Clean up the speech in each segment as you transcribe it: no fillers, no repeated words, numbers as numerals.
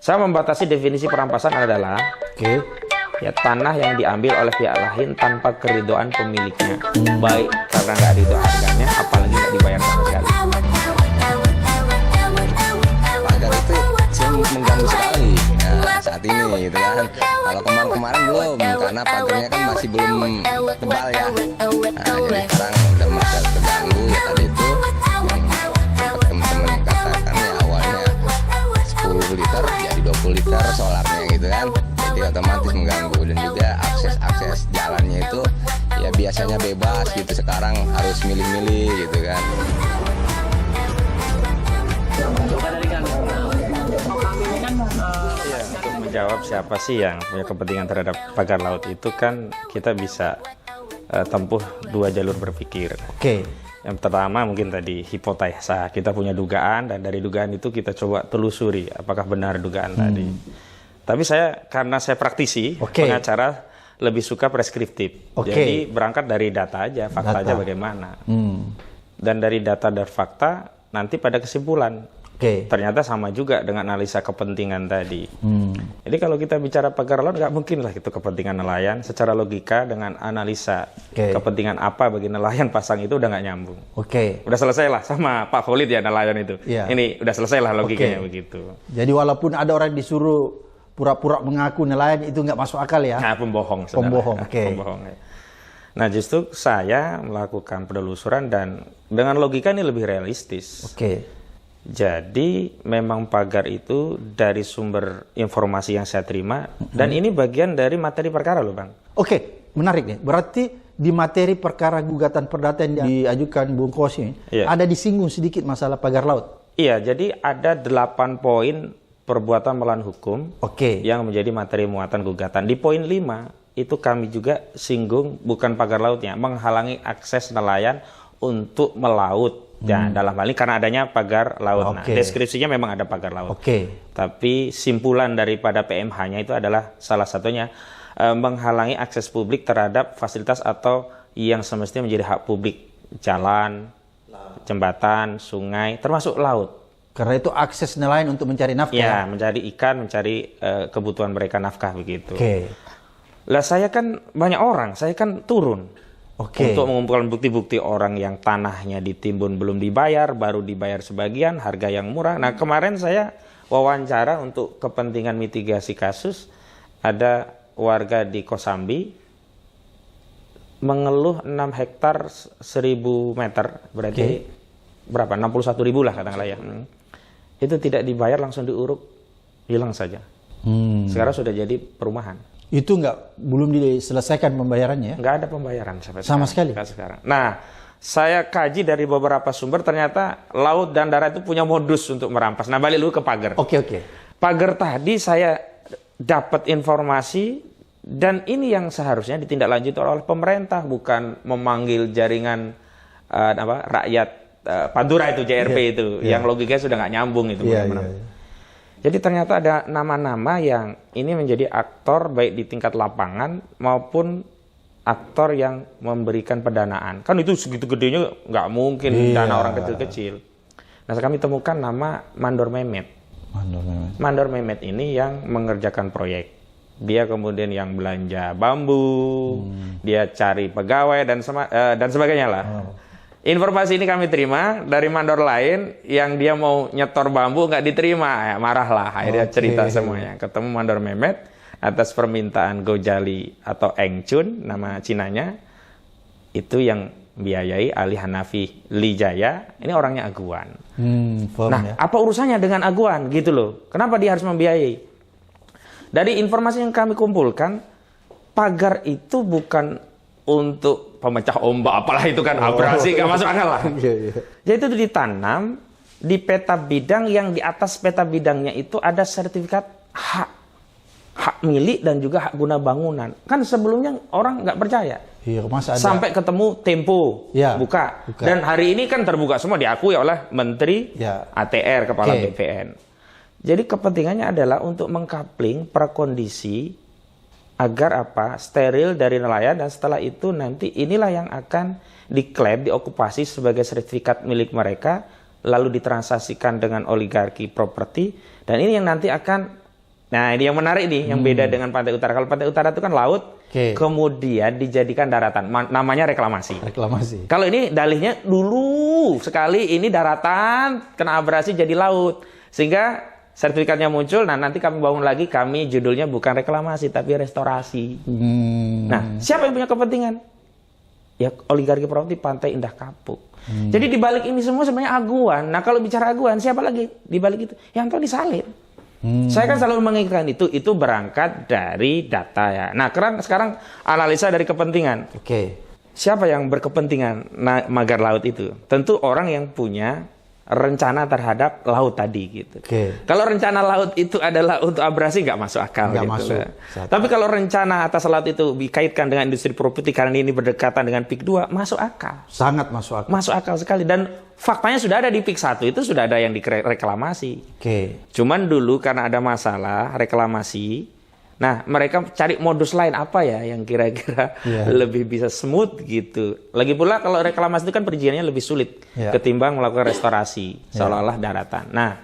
Saya membatasi definisi perampasan adalah ya tanah yang diambil oleh pihak lain tanpa keridhaan pemiliknya, baik karena nggak ridho harganya, apalagi nggak dibayar sama sekali. Pagar itu mengganggu sekali saat ini, gitu kan. Kalau kemarin belum, karena pagarnya kan masih belum tebal ya. Nah, jadi sekarang udah merasa terganggu ya. Tadi itu sempat teman-teman katakan ya, awalnya 10 liter jadi 20 liter solarnya gitu kan. Jadi otomatis mengganggu, dan juga akses jalannya itu ya biasanya bebas gitu, sekarang harus milih-milih gitu kan. Ya, untuk menjawab siapa sih yang punya kepentingan terhadap pagar laut itu kan kita bisa tempuh dua jalur berpikir. Yang pertama mungkin tadi hipotesa, kita punya dugaan dan dari dugaan itu kita coba telusuri apakah benar dugaan tadi. Tapi karena saya praktisi, pengacara lebih suka preskriptif. Jadi berangkat dari data aja, fakta aja bagaimana. Dan dari data dan fakta nanti pada kesimpulan. Ternyata sama juga dengan analisa kepentingan tadi. Jadi kalau kita bicara pagar laut, nggak mungkin lah itu kepentingan nelayan. Secara logika dengan analisa kepentingan apa bagi nelayan pasang itu udah nggak nyambung. Udah selesai lah sama Pak Khalid ya nelayan itu. Ini udah selesai lah logikanya begitu. Jadi walaupun ada orang disuruh pura-pura mengaku nelayan, itu nggak masuk akal ya? Nah, pembohong. Pembohong, pembohong ya. Nah, justru saya melakukan penelusuran dan dengan logika ini lebih realistis. Jadi memang pagar itu dari sumber informasi yang saya terima, dan ini bagian dari materi perkara loh Bang. Menarik nih. Berarti di materi perkara gugatan perdata yang diajukan Bung Kosi ada disinggung sedikit masalah pagar laut. Iya, jadi ada 8 poin perbuatan melawan hukum yang menjadi materi muatan gugatan. Di poin 5 itu kami juga singgung bukan pagar lautnya, menghalangi akses nelayan untuk melaut. Ya, dalam hal ini karena adanya pagar laut. Nah, deskripsinya memang ada pagar laut. Tapi simpulan daripada PMH-nya itu adalah salah satunya menghalangi akses publik terhadap fasilitas atau yang semestinya menjadi hak publik, jalan, jembatan, sungai, termasuk laut. Karena itu akses nelayan untuk mencari nafkah. Ya, mencari ikan, mencari kebutuhan mereka nafkah begitu. Lah saya kan banyak orang, saya kan turun. Untuk mengumpulkan bukti-bukti orang yang tanahnya ditimbun belum dibayar, baru dibayar sebagian, harga yang murah. Nah, kemarin saya wawancara untuk kepentingan mitigasi kasus, ada warga di Kosambi mengeluh 6 hektar 1000 meter, berarti berapa? 61.000 lah katakanlah ya. Itu tidak dibayar, langsung diuruk, hilang saja. Sekarang sudah jadi perumahan. Itu belum diselesaikan pembayarannya? Nggak ada pembayaran sama sekali. Sekarang. Nah, saya kaji dari beberapa sumber, ternyata laut dan darat itu punya modus untuk merampas. Nah, balik dulu ke pagar. Pagar tadi saya dapat informasi, dan ini yang seharusnya ditindaklanjuti oleh pemerintah, bukan memanggil jaringan rakyat Pantura itu, JRP itu, yang logikanya sudah nggak nyambung itu. Jadi ternyata ada nama-nama yang ini menjadi aktor baik di tingkat lapangan maupun aktor yang memberikan pendanaan. Kan itu segitu gedenya nggak mungkin dana orang kecil-kecil. Nah, kami temukan nama Mandor Mehmet. Mandor Mehmet ini yang mengerjakan proyek. Dia kemudian yang belanja bambu, dia cari pegawai dan sebagainya lah. Informasi ini kami terima dari mandor lain yang dia mau nyetor bambu nggak diterima, ya marahlah, akhirnya cerita semuanya. Ketemu Mandor Mehmet atas permintaan Gojali atau Eng Chun, nama Cinanya, itu yang biayai Ali Hanafi Lijaya, ini orangnya Aguan. Apa urusannya dengan Aguan gitu loh? Kenapa dia harus membiayai? Dari informasi yang kami kumpulkan, pagar itu bukan untuk pemecah ombak, apalah itu kan abrasi, nggak masuk akal lah. Jadi itu ditanam di peta bidang yang di atas peta bidangnya itu ada sertifikat hak milik dan juga hak guna bangunan. Kan sebelumnya orang nggak percaya. Sampai ketemu Tempo buka. Dan hari ini kan terbuka semua, diakui oleh Menteri ATR, Kepala BPN. Jadi kepentingannya adalah untuk mengkapling prakondisi agar steril dari nelayan, dan setelah itu nanti inilah yang akan diklaim, diokupasi sebagai sertifikat milik mereka, lalu ditransaksikan dengan oligarki properti, dan ini yang nanti akan Nah, ini yang menarik nih, yang beda dengan pantai utara. Kalau pantai utara itu kan laut, kemudian dijadikan daratan. Namanya reklamasi. Reklamasi. Kalau ini dalihnya dulu sekali ini daratan, kena abrasi jadi laut. Sehingga sertifikatnya muncul, nah nanti kami bangun lagi, kami judulnya bukan reklamasi, tapi restorasi. Nah, siapa yang punya kepentingan? Ya, oligarki properti Pantai Indah Kapuk. Jadi di balik ini semua sebenarnya aguan. Nah, kalau bicara aguan, siapa lagi di balik itu? Yang Antoni Salim. Saya kan selalu mengingatkan itu berangkat dari data ya. Nah, sekarang analisa dari kepentingan. Siapa yang berkepentingan magar laut itu? Tentu orang yang punya rencana terhadap laut tadi gitu. Kalau rencana laut itu adalah untuk abrasi nggak masuk akal. Nggak gitu masuk. Tapi kalau rencana atas laut itu dikaitkan dengan industri properti karena ini berdekatan dengan PIK 2, masuk akal. Sangat masuk akal. Masuk akal sekali. Dan faktanya sudah ada di PIK 1 itu sudah ada yang direklamasi. Cuman dulu karena ada masalah reklamasi, nah mereka cari modus lain apa ya yang kira-kira lebih bisa smooth gitu. Lagi pula kalau reklamasi itu kan perizinannya lebih sulit ketimbang melakukan restorasi seolah-olah daratan. Nah,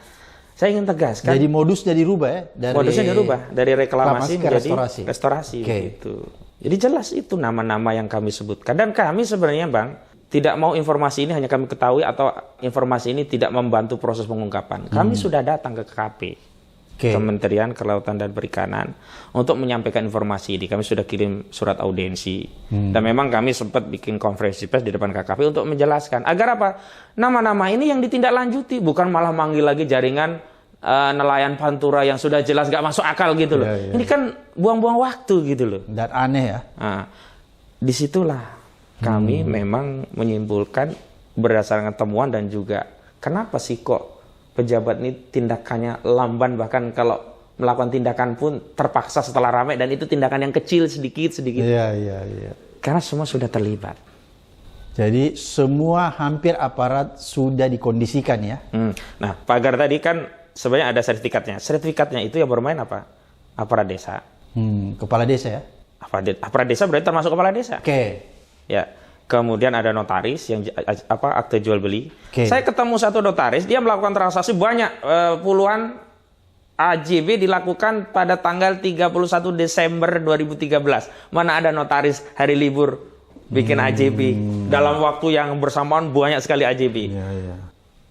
saya ingin tegaskan. Jadi modusnya dirubah ya? Modusnya dirubah dari reklamasi menjadi restorasi gitu. Jadi jelas itu nama-nama yang kami sebutkan. Dan kami sebenarnya Bang, tidak mau informasi ini hanya kami ketahui atau informasi ini tidak membantu proses pengungkapan. Kami sudah datang ke KKP. Kementerian Kelautan dan Perikanan untuk menyampaikan informasi ini. Kami sudah kirim surat audiensi dan memang kami sempat bikin konferensi pers di depan KKP untuk menjelaskan agar apa nama-nama ini yang ditindaklanjuti, bukan malah manggil lagi jaringan nelayan Pantura yang sudah jelas gak masuk akal gitu loh. Ini kan buang-buang waktu gitu loh. Dan aneh ya. Nah, disitulah kami memang menyimpulkan berdasarkan temuan dan juga kenapa sih kok pejabat ini tindakannya lamban, bahkan kalau melakukan tindakan pun terpaksa setelah ramai, dan itu tindakan yang kecil sedikit. Karena semua sudah terlibat. Jadi semua hampir aparat sudah dikondisikan ya. Nah, pagar tadi kan sebenarnya ada sertifikatnya. Sertifikatnya itu yang bermain apa? Aparat desa. Kepala desa ya? Aparat desa berarti termasuk kepala desa. Ya. Kemudian ada notaris yang akte jual beli. Saya ketemu satu notaris, dia melakukan transaksi banyak puluhan AJB dilakukan pada tanggal 31 Desember 2013. Mana ada notaris hari libur bikin AJB dalam waktu yang bersamaan banyak sekali AJB.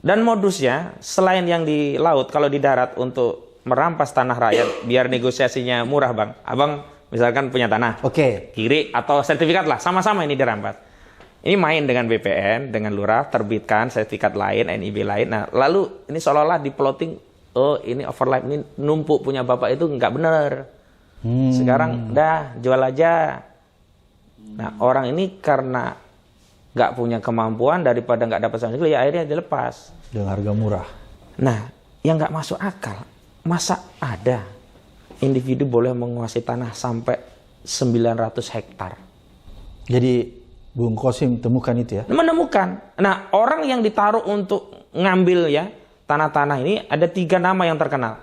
Dan modusnya selain yang di laut, kalau di darat untuk merampas tanah rakyat biar negosiasinya murah Bang. Abang misalkan punya tanah, kiri atau sertifikat lah, sama-sama ini dirampas. Ini main dengan BPN, dengan lurah, terbitkan sertifikat lain, NIB lain. Nah, lalu ini seolah-olah di-plotting, oh ini overlap, ini numpuk punya bapak itu nggak benar. Sekarang dah jual aja. Nah, orang ini karena nggak punya kemampuan, daripada nggak dapat sama sekali, ya akhirnya dilepas. Dengan harga murah. Nah, yang nggak masuk akal, masa ada individu boleh menguasai tanah sampai 900 hektar. Jadi Bung Kosim temukan itu ya? Menemukan. Nah, orang yang ditaruh untuk ngambil ya tanah-tanah ini ada 3 nama yang terkenal.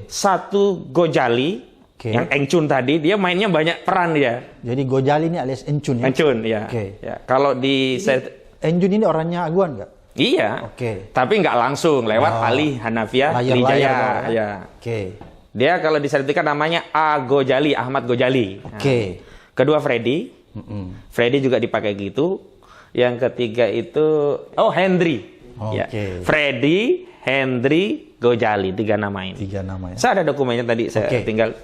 Satu Gojali, yang Engcun tadi, dia mainnya banyak peran dia. Jadi Gojali ini alias Engcun ya? Engcun, ya. Ya. Kalau di Engcun ini orangnya aguan nggak? Iya. Tapi nggak langsung, lewat Ali Hanafiah Trijaya. Ya. Dia kalau disertifikat namanya A Gojali, Ahmad Gojali. Nah. Kedua Freddy. Freddy juga dipakai gitu. Yang ketiga itu Hendry. Freddy, Hendry, Gojali, 3 nama ini. 3 nama ya. Saya ada dokumennya tadi, saya tinggal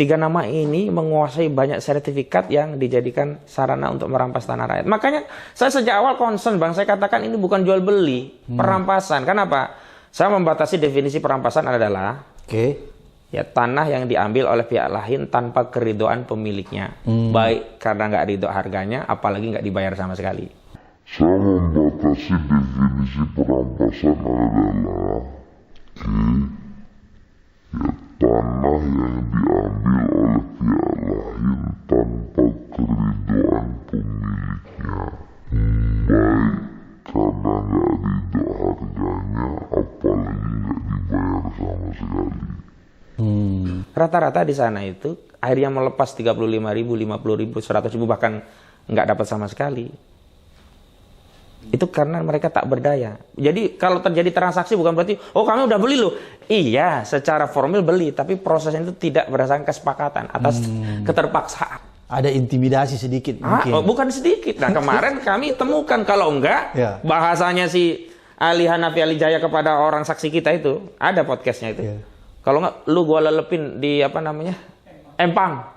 3 nama ini menguasai banyak sertifikat yang dijadikan sarana untuk merampas tanah rakyat. Makanya saya sejak awal concern Bang, saya katakan ini bukan jual beli, perampasan. Kenapa? Saya membatasi definisi perampasan adalah ya tanah yang diambil oleh pihak lain tanpa keridhaan pemiliknya, baik karena nggak ridho harganya, apalagi nggak dibayar sama sekali. Saya membatasi definisi perampasan adalah ya tanah yang diambil oleh pihak lain tanpa keridhaan pemiliknya, baik karena nggak ridho harganya, apalagi nggak dibayar sama sekali. Rata-rata di sana itu akhirnya melepas 35.000, 50.000, 100.000, bahkan nggak dapat sama sekali. Itu karena mereka tak berdaya. Jadi kalau terjadi transaksi bukan berarti, oh kami udah beli loh. Iya, secara formal beli, tapi prosesnya itu tidak berdasarkan kesepakatan atas keterpaksaan. Ada intimidasi sedikit mungkin. Bukan sedikit. Nah kemarin kami temukan kalau enggak, bahasanya si Ali Hanafi Ali Jaya kepada orang saksi kita itu, ada podcastnya itu. Kalau enggak, lu gua lelepin di apa namanya, empang.